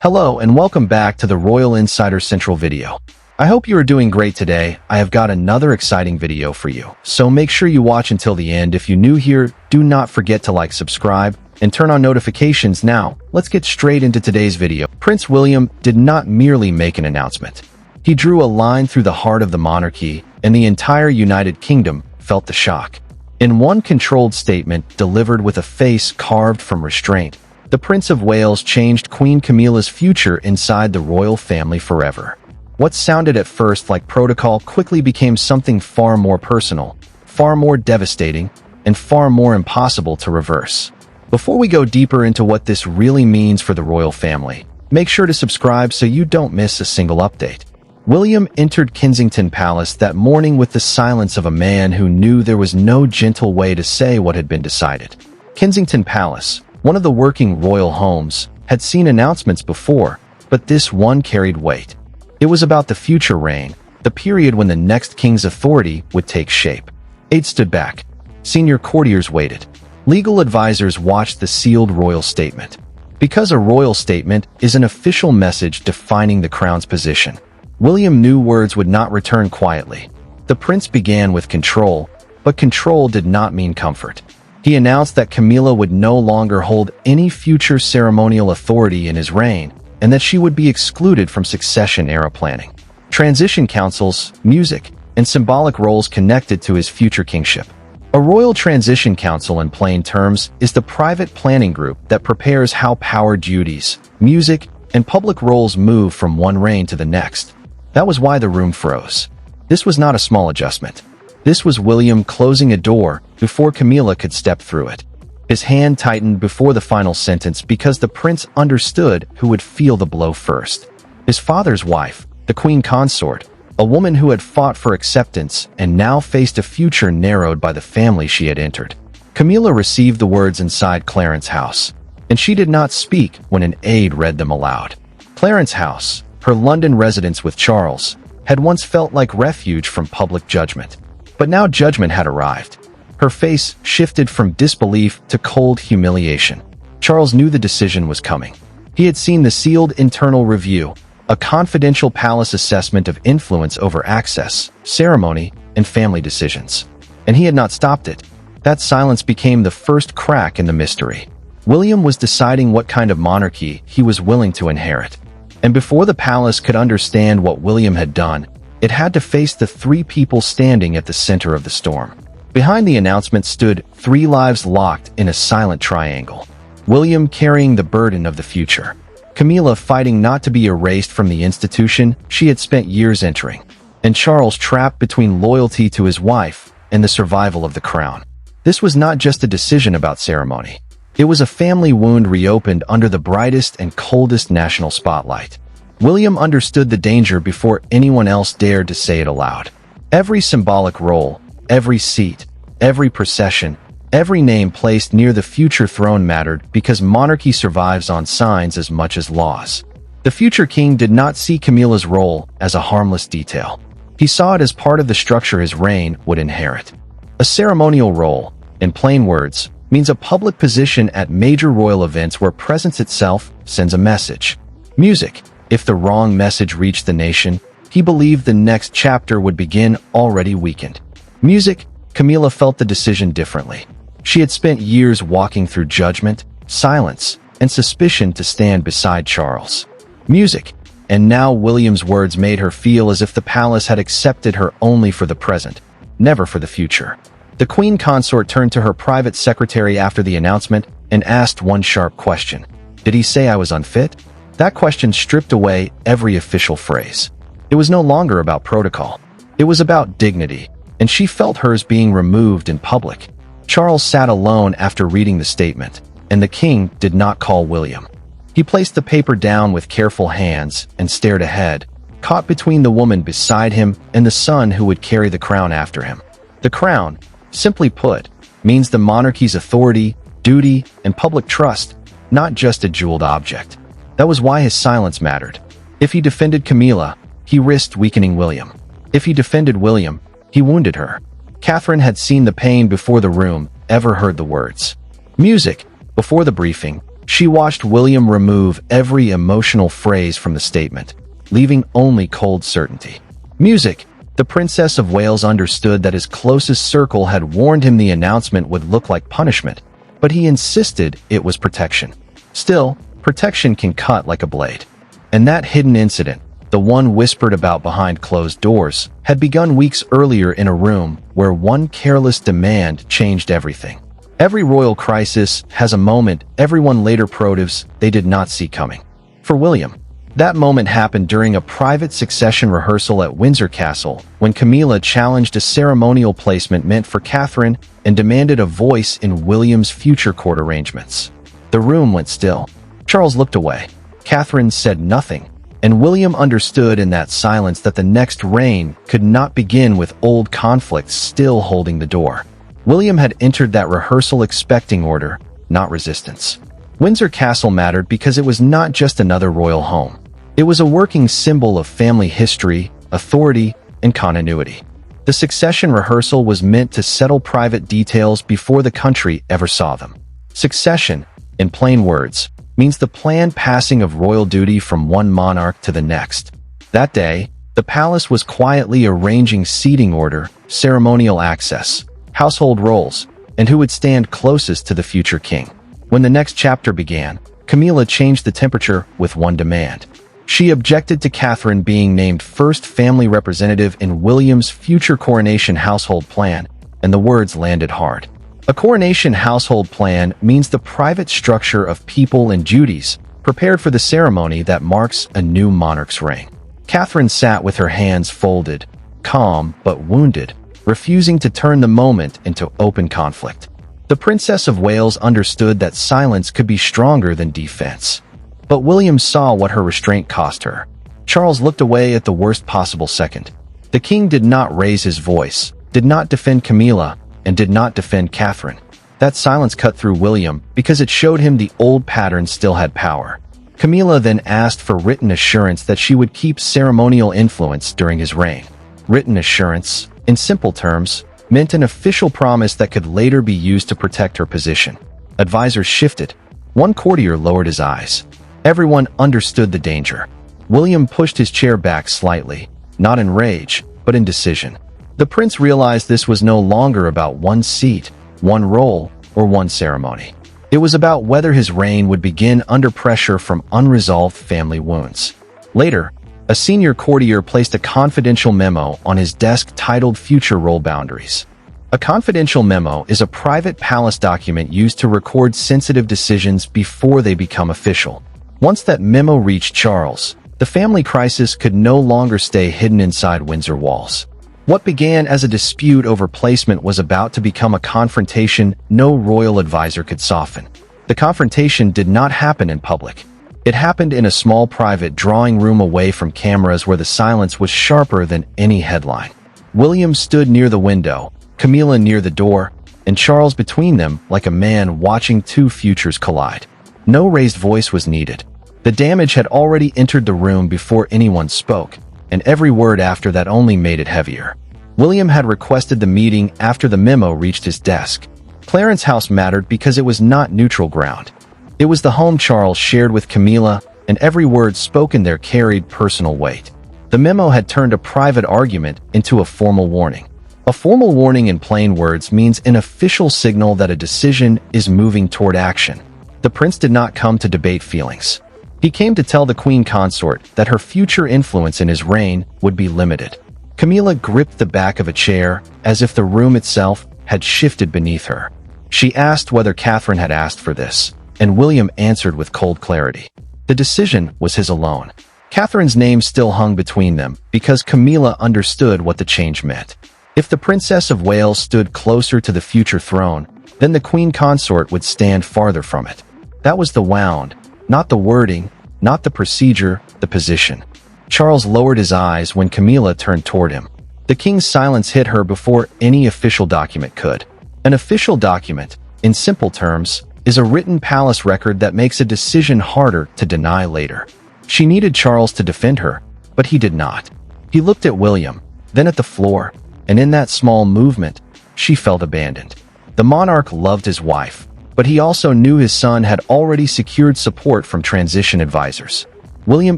Hello and welcome back to the Royal Insider Central video. I hope you are doing great today. I have got another exciting video for you, so make sure you watch until the end. If you're new here, do not forget to like, subscribe, and turn on notifications. Now, let's get straight into today's video. Prince William did not merely make an announcement. He drew a line through the heart of the monarchy, and the entire United Kingdom felt the shock. In one controlled statement delivered with a face carved from restraint, the Prince of Wales changed Queen Camilla's future inside the royal family forever. What sounded at first like protocol quickly became something far more personal, far more devastating, and far more impossible to reverse. Before we go deeper into what this really means for the royal family, make sure to subscribe so you don't miss a single update. William entered Kensington Palace that morning with the silence of a man who knew there was no gentle way to say what had been decided. Kensington Palace, one of the working royal homes, had seen announcements before, but this one carried weight. It was about the future reign, the period when the next king's authority would take shape. Aides stood back. Senior courtiers waited. Legal advisors watched the sealed royal statement. Because a royal statement is an official message defining the crown's position, William knew words would not return quietly. The prince began with control, but control did not mean comfort. He announced that Camilla would no longer hold any future ceremonial authority in his reign, and that she would be excluded from succession-era planning. Transition councils, music, and symbolic roles connected to his future kingship. A royal transition council, in plain terms, is the private planning group that prepares how power duties, music, and public roles move from one reign to the next. That was why the room froze. This was not a small adjustment. This was William closing a door before Camilla could step through it. His hand tightened before the final sentence because the prince understood who would feel the blow first. His father's wife, the queen consort, a woman who had fought for acceptance and now faced a future narrowed by the family she had entered. Camilla received the words inside Clarence House, and she did not speak when an aide read them aloud. Clarence House, her London residence with Charles, had once felt like refuge from public judgment. But now judgment had arrived. Her face shifted from disbelief to cold humiliation. Charles knew the decision was coming. He had seen the sealed internal review, a confidential palace assessment of influence over access, ceremony, and family decisions. And he had not stopped it. That silence became the first crack in the mystery. William was deciding what kind of monarchy he was willing to inherit. And before the palace could understand what William had done, it had to face the three people standing at the center of the storm. Behind the announcement stood three lives locked in a silent triangle. William carrying the burden of the future. Camilla fighting not to be erased from the institution she had spent years entering. And Charles trapped between loyalty to his wife and the survival of the crown. This was not just a decision about ceremony. It was a family wound reopened under the brightest and coldest national spotlight. William understood the danger before anyone else dared to say it aloud. Every symbolic role, every seat, every procession, every name placed near the future throne mattered because monarchy survives on signs as much as laws. The future king did not see Camilla's role as a harmless detail. He saw it as part of the structure his reign would inherit. A ceremonial role, in plain words, means a public position at major royal events where presence itself sends a message. Music. If the wrong message reached the nation, he believed the next chapter would begin already weakened. Music. Camilla felt the decision differently. She had spent years walking through judgment, silence, and suspicion to stand beside Charles. Music. And now William's words made her feel as if the palace had accepted her only for the present, never for the future. The queen consort turned to her private secretary after the announcement and asked one sharp question. Did he say I was unfit? That question stripped away every official phrase. It was no longer about protocol. It was about dignity, and she felt hers being removed in public. Charles sat alone after reading the statement, and the king did not call William. He placed the paper down with careful hands and stared ahead, caught between the woman beside him and the son who would carry the crown after him. The crown, simply put, means the monarchy's authority, duty, and public trust, not just a jeweled object. That was why his silence mattered. If he defended Camilla, he risked weakening William. If he defended William, he wounded her. Catherine had seen the pain before the room ever heard the words. Music. Before the briefing, She watched William remove every emotional phrase from the statement, leaving only cold certainty. Music. The Princess of Wales understood that his closest circle had warned him the announcement would look like punishment, but he insisted it was protection. Still, protection can cut like a blade. And that hidden incident, the one whispered about behind closed doors, had begun weeks earlier in a room where one careless demand changed everything. Every royal crisis has a moment everyone later proves they did not see coming. For William, that moment happened during a private succession rehearsal at Windsor Castle when Camilla challenged a ceremonial placement meant for Catherine and demanded a voice in William's future court arrangements. The room went still. Charles looked away. Catherine said nothing, and William understood in that silence that the next reign could not begin with old conflicts still holding the door. William had entered that rehearsal expecting order, not resistance. Windsor Castle mattered because it was not just another royal home. It was a working symbol of family history, authority, and continuity. The succession rehearsal was meant to settle private details before the country ever saw them. Succession, in plain words, means the planned passing of royal duty from one monarch to the next. That day, the palace was quietly arranging seating order, ceremonial access, household roles, and who would stand closest to the future king. When the next chapter began, Camilla changed the temperature with one demand. She objected to Catherine being named first family representative in William's future coronation household plan, and the words landed hard. A coronation household plan means the private structure of people and duties prepared for the ceremony that marks a new monarch's reign. Catherine sat with her hands folded, calm but wounded, refusing to turn the moment into open conflict. The Princess of Wales understood that silence could be stronger than defense. But William saw what her restraint cost her. Charles looked away at the worst possible second. The king did not raise his voice, did not defend Camilla, and did not defend Catherine. That silence cut through William because it showed him the old pattern still had power. Camilla then asked for written assurance that she would keep ceremonial influence during his reign. Written assurance, in simple terms, meant an official promise that could later be used to protect her position. Advisors shifted. One courtier lowered his eyes. Everyone understood the danger. William pushed his chair back slightly, not in rage, but in decision. The prince realized this was no longer about one seat, one role, or one ceremony. It was about whether his reign would begin under pressure from unresolved family wounds. Later, a senior courtier placed a confidential memo on his desk titled Future Role Boundaries. A confidential memo is a private palace document used to record sensitive decisions before they become official. Once that memo reached Charles, the family crisis could no longer stay hidden inside Windsor walls. What began as a dispute over placement was about to become a confrontation no royal advisor could soften. The confrontation did not happen in public. It happened in a small private drawing room away from cameras where the silence was sharper than any headline. William stood near the window, Camilla near the door, and Charles between them like a man watching two futures collide. No raised voice was needed. The damage had already entered the room before anyone spoke, and every word after that only made it heavier. William had requested the meeting after the memo reached his desk. Clarence House mattered because it was not neutral ground. It was the home Charles shared with Camilla, and every word spoken there carried personal weight. The memo had turned a private argument into a formal warning. A formal warning in plain words means an official signal that a decision is moving toward action. The prince did not come to debate feelings. He came to tell the queen consort that her future influence in his reign would be limited. Camilla gripped the back of a chair as if the room itself had shifted beneath her. She asked whether Catherine had asked for this, and William answered with cold clarity. The decision was his alone. Catherine's name still hung between them because Camilla understood what the change meant. If the Princess of Wales stood closer to the future throne, then the queen consort would stand farther from it. That was the wound, not the wording, not the procedure, the position. Charles lowered his eyes when Camilla turned toward him. The king's silence hit her before any official document could. An official document, in simple terms, is a written palace record that makes a decision harder to deny later. She needed Charles to defend her, but he did not. He looked at William, then at the floor, and in that small movement, she felt abandoned. The monarch loved his wife, But he also knew his son had already secured support from transition advisors. William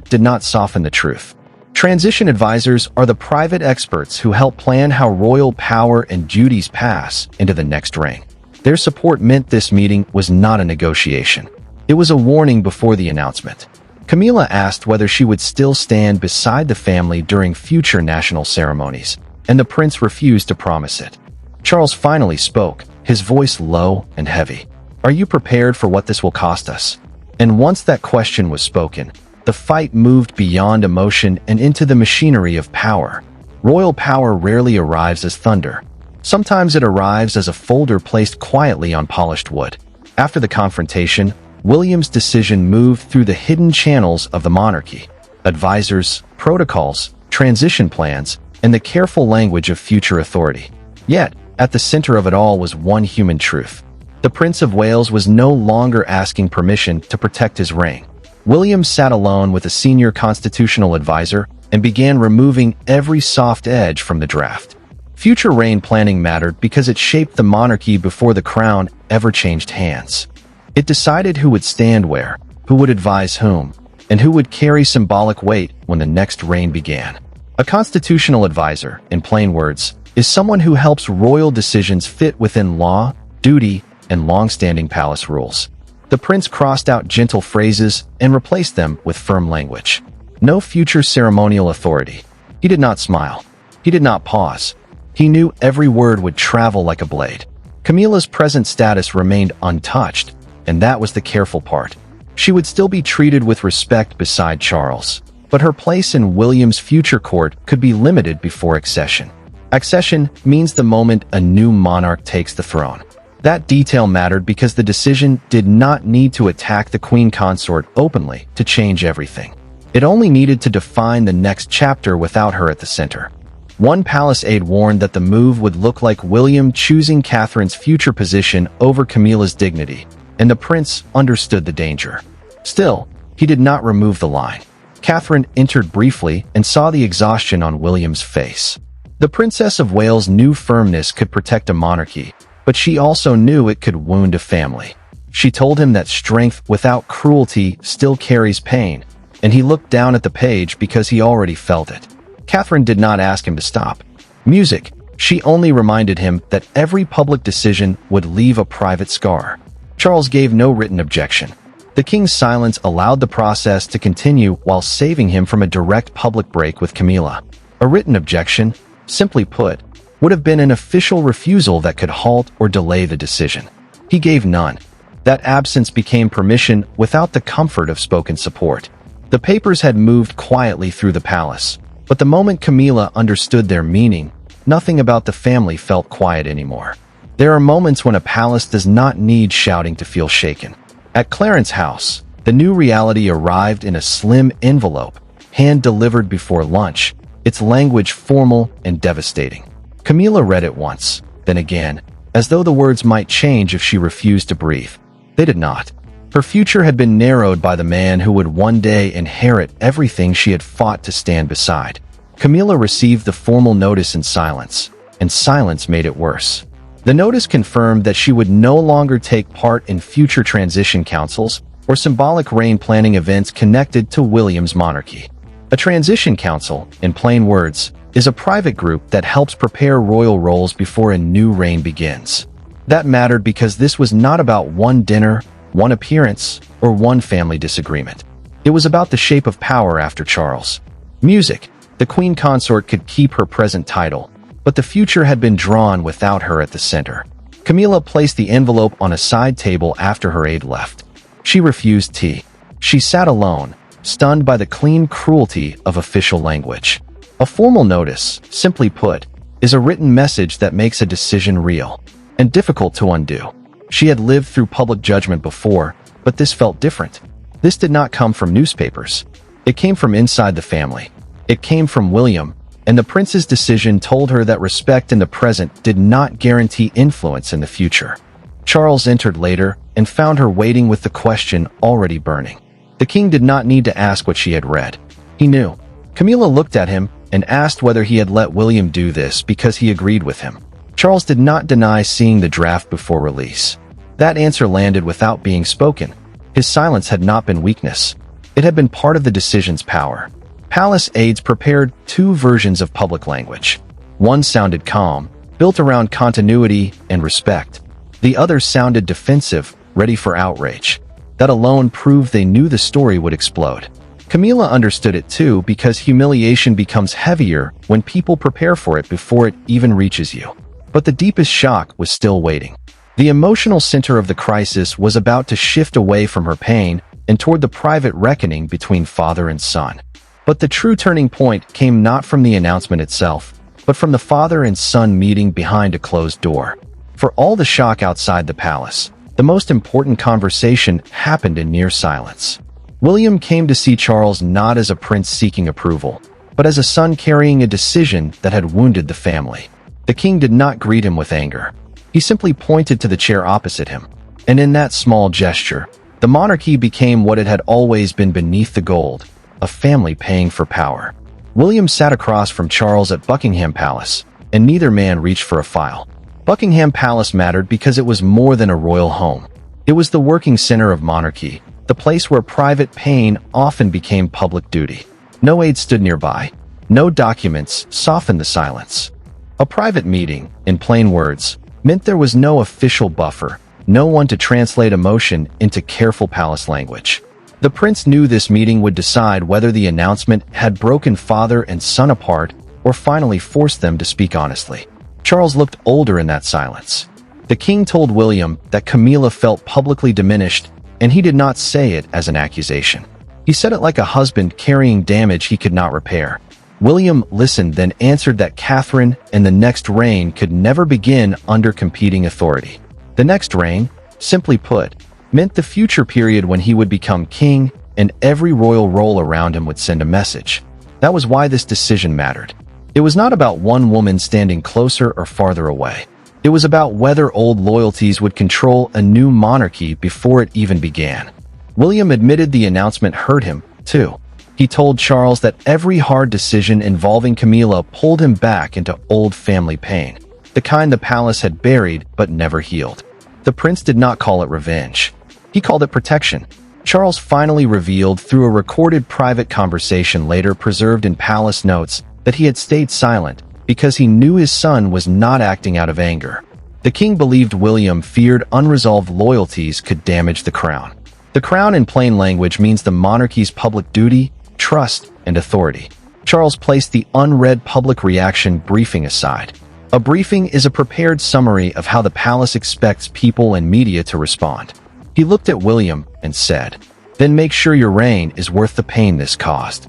did not soften the truth. Transition advisors are the private experts who help plan how royal power and duties pass into the next reign. Their support meant this meeting was not a negotiation. It was a warning before the announcement. Camilla asked whether she would still stand beside the family during future national ceremonies, and the prince refused to promise it. Charles finally spoke, his voice low and heavy. "Are you prepared for what this will cost us?" And once that question was spoken, the fight moved beyond emotion and into the machinery of power. Royal power rarely arrives as thunder. Sometimes it arrives as a folder placed quietly on polished wood. After the confrontation, William's decision moved through the hidden channels of the monarchy: advisors, protocols, transition plans, and the careful language of future authority. Yet, at the center of it all was one human truth. The Prince of Wales was no longer asking permission to protect his reign. William sat alone with a senior constitutional advisor and began removing every soft edge from the draft. Future reign planning mattered because it shaped the monarchy before the crown ever changed hands. It decided who would stand where, who would advise whom, and who would carry symbolic weight when the next reign began. A constitutional advisor, in plain words, is someone who helps royal decisions fit within law, duty, and long-standing palace rules. The prince crossed out gentle phrases and replaced them with firm language. No future ceremonial authority. He did not smile. He did not pause. He knew every word would travel like a blade. Camilla's present status remained untouched, and that was the careful part. She would still be treated with respect beside Charles, but her place in William's future court could be limited before accession. Accession means the moment a new monarch takes the throne. That detail mattered because the decision did not need to attack the queen consort openly to change everything. It only needed to define the next chapter without her at the center. One palace aide warned that the move would look like William choosing Catherine's future position over Camilla's dignity, and the prince understood the danger. Still, he did not remove the line. Catherine entered briefly and saw the exhaustion on William's face. The Princess of Wales knew firmness could protect a monarchy, but she also knew it could wound a family. She told him that strength without cruelty still carries pain, and he looked down at the page because he already felt it. Catherine did not ask him to stop. Music. She only reminded him that every public decision would leave a private scar. Charles gave no written objection. The king's silence allowed the process to continue while saving him from a direct public break with Camilla. A written objection, simply put, would have been an official refusal that could halt or delay the decision. He gave none. That absence became permission without the comfort of spoken support. The papers had moved quietly through the palace, but the moment Camilla understood their meaning, nothing about the family felt quiet anymore. There are moments when a palace does not need shouting to feel shaken. At Clarence's house, the new reality arrived in a slim envelope, hand-delivered before lunch, its language formal and devastating. Camilla read it once, then again, as though the words might change if she refused to breathe. They did not. Her future had been narrowed by the man who would one day inherit everything she had fought to stand beside. Camilla received the formal notice in silence, and silence made it worse. The notice confirmed that she would no longer take part in future transition councils or symbolic reign planning events connected to William's monarchy. A transition council, in plain words, is a private group that helps prepare royal roles before a new reign begins. That mattered because this was not about one dinner, one appearance, or one family disagreement. It was about the shape of power after Charles. Music. The queen consort could keep her present title, but the future had been drawn without her at the center. Camilla placed the envelope on a side table after her aide left. She refused tea. She sat alone, stunned by the clean cruelty of official language. A formal notice, simply put, is a written message that makes a decision real and difficult to undo. She had lived through public judgment before, but this felt different. This did not come from newspapers. It came from inside the family. It came from William, and the prince's decision told her that respect in the present did not guarantee influence in the future. Charles entered later and found her waiting with the question already burning. The king did not need to ask what she had read. He knew. Camilla looked at him and asked whether he had let William do this because he agreed with him. Charles did not deny seeing the draft before release. That answer landed without being spoken. His silence had not been weakness. It had been part of the decision's power. Palace aides prepared two versions of public language. One sounded calm, built around continuity and respect. The other sounded defensive, ready for outrage. That alone proved they knew the story would explode. Camilla understood it too, because humiliation becomes heavier when people prepare for it before it even reaches you. But the deepest shock was still waiting. The emotional center of the crisis was about to shift away from her pain and toward the private reckoning between father and son. But the true turning point came not from the announcement itself, but from the father and son meeting behind a closed door. For all the shock outside the palace, the most important conversation happened in near silence. William came to see Charles not as a prince seeking approval, but as a son carrying a decision that had wounded the family. The king did not greet him with anger. He simply pointed to the chair opposite him. And in that small gesture, the monarchy became what it had always been beneath the gold, a family paying for power. William sat across from Charles at Buckingham Palace, and neither man reached for a file. Buckingham Palace mattered because it was more than a royal home. It was the working center of monarchy, the place where private pain often became public duty. No aide stood nearby. No documents softened the silence. A private meeting, in plain words, meant there was no official buffer, no one to translate emotion into careful palace language. The prince knew this meeting would decide whether the announcement had broken father and son apart or finally forced them to speak honestly. Charles looked older in that silence. The king told William that Camilla felt publicly diminished, and he did not say it as an accusation. He said it like a husband carrying damage he could not repair. William listened, then answered that Catherine and the next reign could never begin under competing authority. The next reign, simply put, meant the future period when he would become king and every royal role around him would send a message. That was why this decision mattered. It was not about one woman standing closer or farther away. It was about whether old loyalties would control a new monarchy before it even began. William admitted the announcement hurt him, too. He told Charles that every hard decision involving Camilla pulled him back into old family pain, the kind the palace had buried but never healed. The prince did not call it revenge. He called it protection. Charles finally revealed through a recorded private conversation later preserved in palace notes that he had stayed silent because he knew his son was not acting out of anger. The king believed William feared unresolved loyalties could damage the crown. The crown in plain language means the monarchy's public duty, trust, and authority. Charles placed the unread public reaction briefing aside. A briefing is a prepared summary of how the palace expects people and media to respond. He looked at William and said, "Then make sure your reign is worth the pain this caused."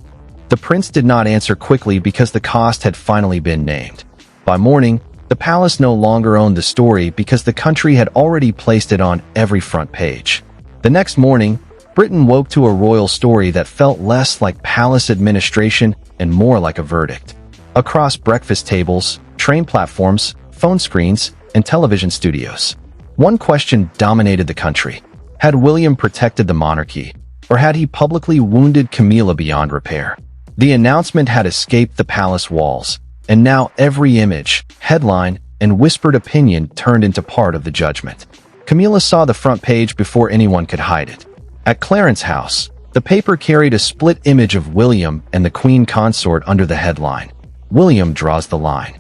The prince did not answer quickly because the cost had finally been named. By morning, the palace no longer owned the story because the country had already placed it on every front page. The next morning, Britain woke to a royal story that felt less like palace administration and more like a verdict. Across breakfast tables, train platforms, phone screens, and television studios, one question dominated the country. Had William protected the monarchy, or had he publicly wounded Camilla beyond repair? The announcement had escaped the palace walls, and now every image, headline, and whispered opinion turned into part of the judgment. Camilla saw the front page before anyone could hide it. At Clarence House, the paper carried a split image of William and the Queen Consort under the headline, "William draws the line."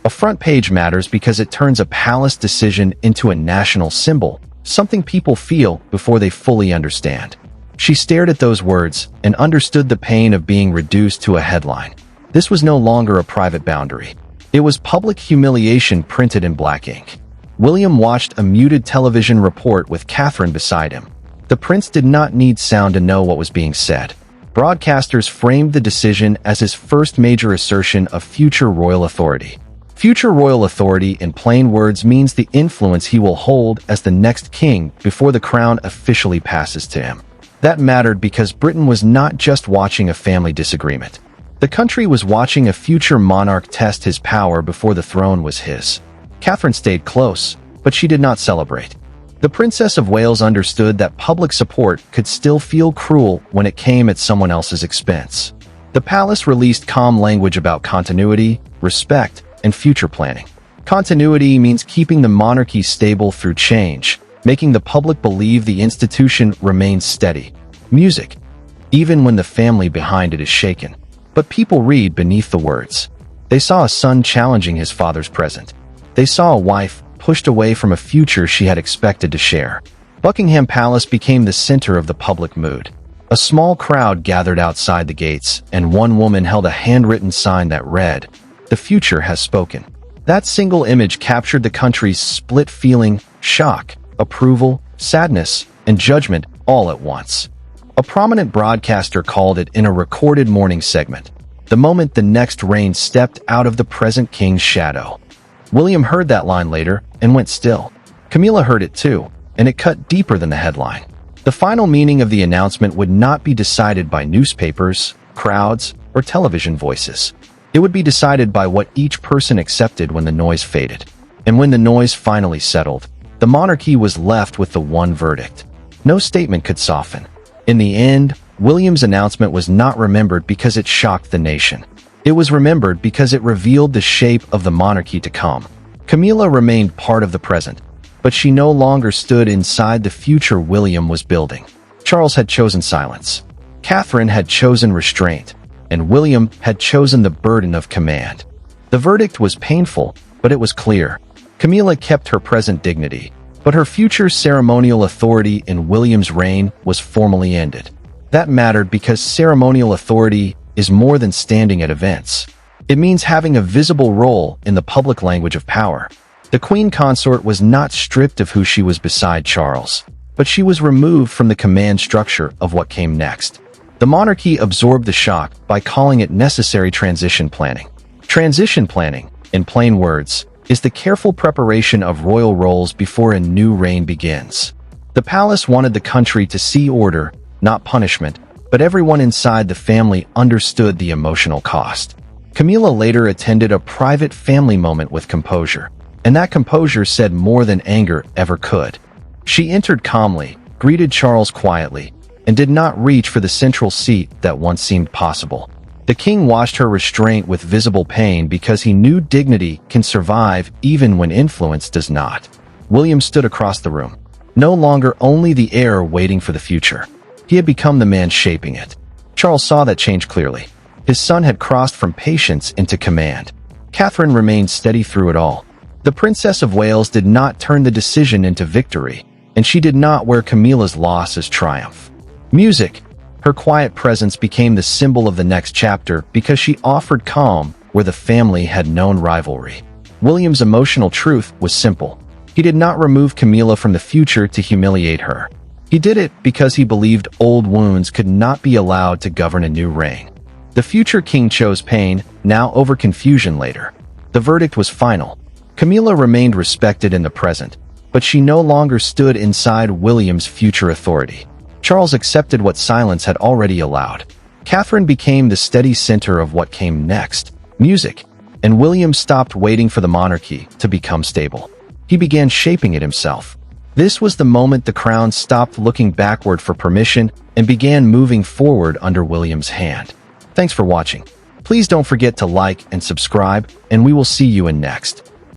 A front page matters because it turns a palace decision into a national symbol, something people feel before they fully understand. She stared at those words and understood the pain of being reduced to a headline. This was no longer a private boundary. It was public humiliation printed in black ink. William watched a muted television report with Catherine beside him. The prince did not need sound to know what was being said. Broadcasters framed the decision as his first major assertion of future royal authority. Future royal authority, in plain words, means the influence he will hold as the next king before the crown officially passes to him. That mattered because Britain was not just watching a family disagreement. The country was watching a future monarch test his power before the throne was his. Catherine stayed close, but she did not celebrate. The Princess of Wales understood that public support could still feel cruel when it came at someone else's expense. The palace released calm language about continuity, respect, and future planning. Continuity means keeping the monarchy stable through change. making the public believe the institution remains steady. Music, even when the family behind it is shaken. But people read beneath the words. They saw a son challenging his father's present. They saw a wife pushed away from a future she had expected to share. Buckingham Palace became the center of the public mood. A small crowd gathered outside the gates, and one woman held a handwritten sign that read, "The future has spoken." That single image captured the country's split feeling: shock, approval, sadness, and judgment all at once. A prominent broadcaster called it in a recorded morning segment, "The moment the next reign stepped out of the present king's shadow." William heard that line later and went still. Camilla heard it too, and it cut deeper than the headline. The final meaning of the announcement would not be decided by newspapers, crowds, or television voices. It would be decided by what each person accepted when the noise faded. And when the noise finally settled, the monarchy was left with the one verdict. No statement could soften. In the end, William's announcement was not remembered because it shocked the nation. It was remembered because it revealed the shape of the monarchy to come. Camilla remained part of the present, but she no longer stood inside the future William was building. Charles had chosen silence. Catherine had chosen restraint, and William had chosen the burden of command. The verdict was painful, but it was clear. Camilla kept her present dignity, but her future ceremonial authority in William's reign was formally ended. That mattered because ceremonial authority is more than standing at events. It means having a visible role in the public language of power. The queen consort was not stripped of who she was beside Charles, but she was removed from the command structure of what came next. The monarchy absorbed the shock by calling it necessary transition planning. Transition planning, in plain words, is the careful preparation of royal roles before a new reign begins. The palace wanted the country to see order, not punishment, but everyone inside the family understood the emotional cost. Camilla later attended a private family moment with composure. And that composure said more than anger ever could. She entered calmly, greeted Charles quietly, and did not reach for the central seat that once seemed possible. The king watched her restraint with visible pain because he knew dignity can survive even when influence does not. William stood across the room, no longer only the heir waiting for the future. He had become the man shaping it. Charles saw that change clearly. His son had crossed from patience into command. Catherine remained steady through it all. The Princess of Wales did not turn the decision into victory, and she did not wear Camilla's loss as triumph. Music, her quiet presence became the symbol of the next chapter because she offered calm where the family had known rivalry. William's emotional truth was simple. He did not remove Camilla from the future to humiliate her. He did it because he believed old wounds could not be allowed to govern a new reign. The future king chose pain, now over confusion later. The verdict was final. Camilla remained respected in the present, but she no longer stood inside William's future authority. Charles accepted what silence had already allowed. Catherine became the steady center of what came next, music, and William stopped waiting for the monarchy to become stable. He began shaping it himself. This was the moment the crown stopped looking backward for permission and began moving forward under William's hand. Thanks for watching. Please don't forget to like and subscribe, and we will see you in next.